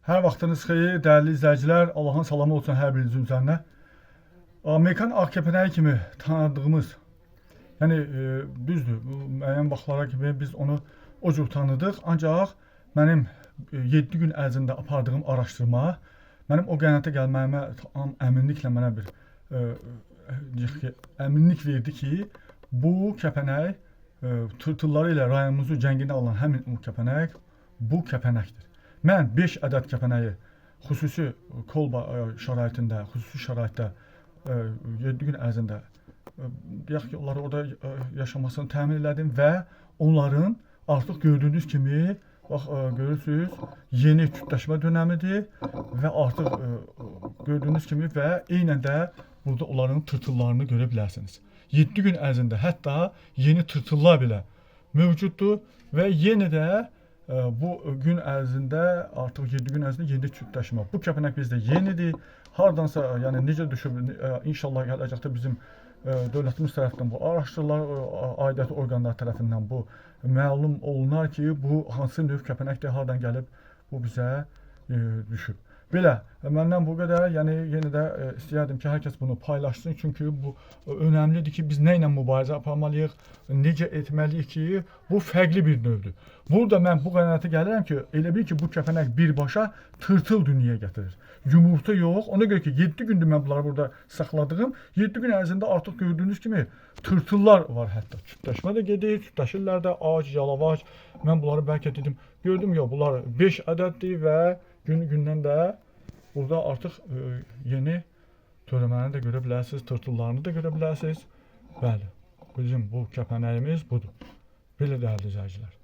Hər vaxtınız xeyir, dəyərli izləyicilər. Allahın salamı olsun hər birinizin üzərinə. Amerikan AKP-ləri kimi tanıdığımız, yəni düzdür, müəyyən vaxtlara kimi biz onu o cür tanıdıq. Ancaq mənim 7 gün ərzində apardığım araşdırma mənim o qənaətə gəlməyimə tam əminliklə mənə bir əminlik verdi ki, bu kəpənək tırtılları ilə rayonumuzu cənginə alan həmin o kəpənək bu kəpənəkdir. Mən 5 ədəd kəpənəyi xüsusi kolba şəraitində, xüsusi şəraitdə 7 gün ərzində deyək ki, onları orada yaşamasını təmin elədim və onların artıq gördüyünüz kimi, bax görürsünüz, yeni kütləşmə dönəmidir və artıq gördüyünüz kimi və eynən də burada onların tırtıllarını görə bilərsiniz. 7 gün ərzində hətta yeni tırtıllar belə mövcuddur və yenə də bu gün ərzində artıq 7 gün ərzində yeni kütləşmə. Bu kəpənək bizdə yenidir. Hardansa, yəni necə düşüb, inşallah gələcəkdə bizim dövlətimiz tərəfindən bu araşdırılar, aidiyyatı orqanlar tərəfindən bu məlum olunar ki, bu hansı növ kəpənəkdir, hardan gəlib bu bizə düşüb. Belə, məndən bu qədər. Yəni yenə də istəyərdim ki, hər kəs bunu paylaşsın. Çünki bu önəmlidir ki, biz nə ilə mübarizə aparmalıyıq, necə etməliyik ki, bu fərqli bir növdür. Burada mən bu qənaətə gəlirəm ki, elə bil ki, bu kəpənək birbaşa tırtıl dünyaya gətirir. Yumurta yox. Ona görə ki, 7 gündür mən bunları burada saxladığım. 7 gün ərzində artıq gördüyünüz kimi tırtıllar var hətta. Kütləşmə də gedir, kütləşirlər də, ağac, yalavac. Mən bunları bəlkə dedim, gördüm ya, bunlar 5 ədəddir və gündən də burada artıq yeni törəməni də görə bilərsiniz, tırtıllarını da görə bilərsiniz. Bəli, bizim bu kəpənəyimiz budur. Belə dəyərli izləyicilər.